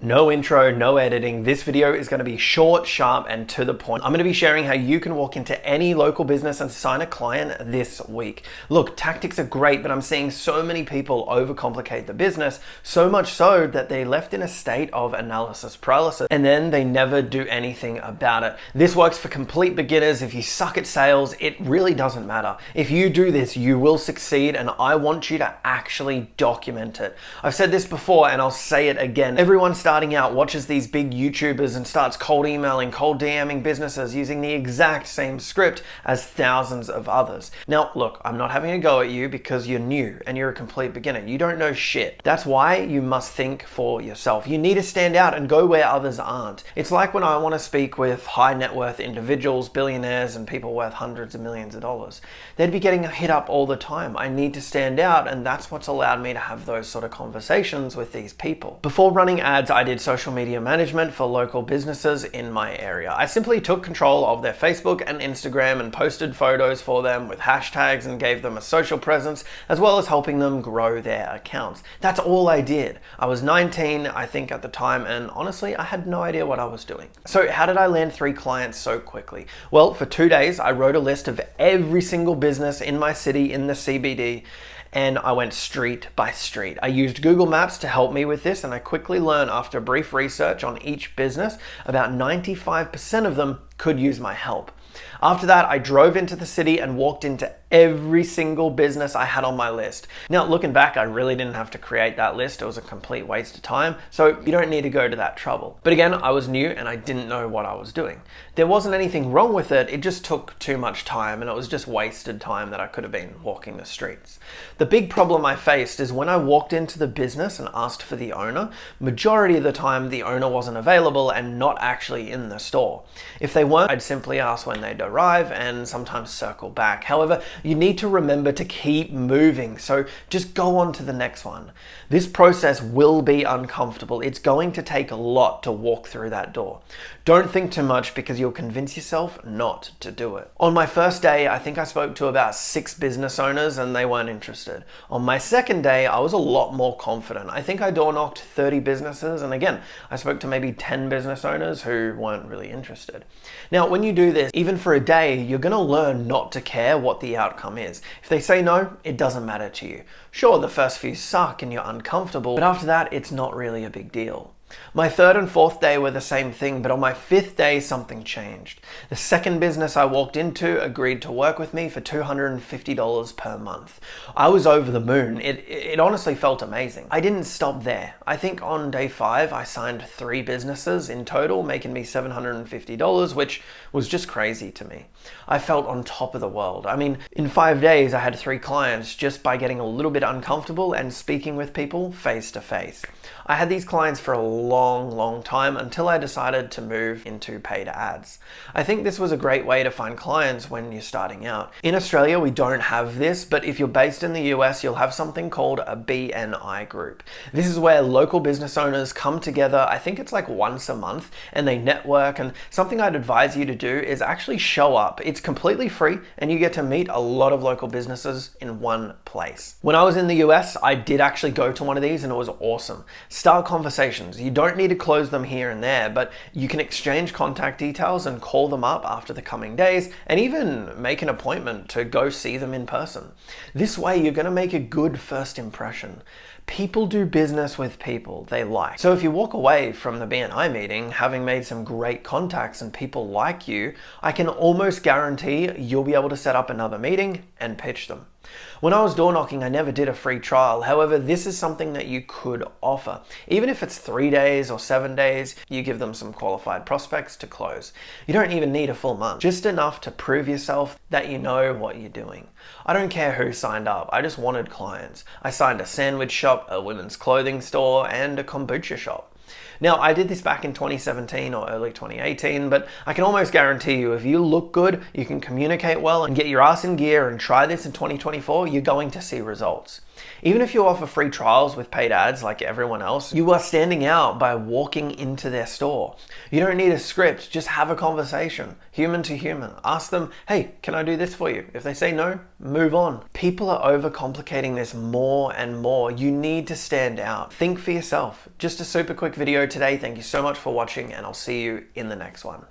No intro, no editing. This video is going to be short, sharp, and to the point. I'm going to be sharing how you can walk into any local business and sign a client this week. Look, tactics are great, but I'm seeing so many people overcomplicate the business, so much so that they're left in a state of analysis paralysis, and then they never do anything about it. This works for complete beginners. If you suck at sales, it really doesn't matter. If you do this, you will succeed, and I want you to actually document it. I've said this before, and I'll say it again. Everyone starting out watches these big YouTubers and starts cold emailing, cold DMing businesses using the exact same script as thousands of others. Now, look, I'm not having a go at you because you're new and you're a complete beginner. You don't know shit. That's why you must think for yourself. You need to stand out and go where others aren't. It's like when I want to speak with high net worth individuals, billionaires, and people worth hundreds of millions of dollars. They'd be getting hit up all the time. I need to stand out, and that's what's allowed me to have those sort of conversations with these people. Before running ads, I did social media management for local businesses in my area. I simply took control of their Facebook and Instagram and posted photos for them with hashtags and gave them a social presence, as well as helping them grow their accounts. That's all I did. I was 19, I think, at the time, and honestly, I had no idea what I was doing. So how did I land 3 clients so quickly? Well, for 2 days, I wrote a list of every single business in my city in the CBD, and I went street by street. I used Google Maps to help me with this, and I quickly learned after brief research on each business, about 95% of them could use my help. After that, I drove into the city and walked into every single business I had on my list. Now, looking back, I really didn't have to create that list. It was a complete waste of time, so you don't need to go to that trouble. But again, I was new and I didn't know what I was doing. There wasn't anything wrong with it, it just took too much time, and it was just wasted time that I could have been walking the streets. The big problem I faced is when I walked into the business and asked for the owner, majority of the time the owner wasn't available and not actually in the store. If they weren't, I'd simply ask when they'd arrive and sometimes circle back. However, you need to remember to keep moving, so just go on to the next one. This process will be uncomfortable. It's going to take a lot to walk through that door. Don't think too much because you'll convince yourself not to do it. On my first day, I think I spoke to about 6 business owners and they weren't interested. On my second day, I was a lot more confident. I think I door knocked 30 businesses, and again, I spoke to maybe 10 business owners who weren't really interested. Now, when you do this, even for a day, you're going to learn not to care what the outcome is. If they say no, it doesn't matter to you. Sure, the first few suck and you're uncomfortable, but after that, it's not really a big deal. My 3rd and 4th day were the same thing, but on my 5th day, something changed. The second business I walked into agreed to work with me for $250 per month. I was over the moon. It honestly felt amazing. I didn't stop there. I think on day 5, I signed 3 businesses in total, making me $750, which was just crazy to me. I felt on top of the world. I mean, in 5 days, I had 3 clients just by getting a little bit uncomfortable and speaking with people face to face. I had these clients for a long time until I decided to move into paid ads. I think this was a great way to find clients when you're starting out. In Australia, we don't have this, but if you're based in the US, you'll have something called a BNI group. This is where local business owners come together. I think it's like once a month, and they network, and something I'd advise you to do is actually show up. It's completely free and you get to meet a lot of local businesses in one place. When I was in the US, I did actually go to one of these and it was awesome. Start conversations. You don't need to close them here and there, but you can exchange contact details and call them up after the coming days, and even make an appointment to go see them in person. This way, you're going to make a good first impression. People do business with people they like. So if you walk away from the BNI meeting having made some great contacts and people like you, I can almost guarantee you'll be able to set up another meeting and pitch them. When I was door knocking, I never did a free trial. However, this is something that you could offer. Even if it's 3 days or 7 days, you give them some qualified prospects to close. You don't even need a full month, just enough to prove yourself that you know what you're doing. I don't care who signed up, I just wanted clients. I signed a sandwich shop, a women's clothing store, and a kombucha shop. Now, I did this back in 2017 or early 2018, but I can almost guarantee you if you look good, you can communicate well, and get your ass in gear and try this in 2024, you're going to see results. Even if you offer free trials with paid ads like everyone else, you are standing out by walking into their store. You don't need a script, just have a conversation, human to human. Ask them, hey, can I do this for you? If they say no, move on. People are overcomplicating this more and more. You need to stand out. Think for yourself. Just a super quick video today. Thank you so much for watching, and I'll see you in the next one.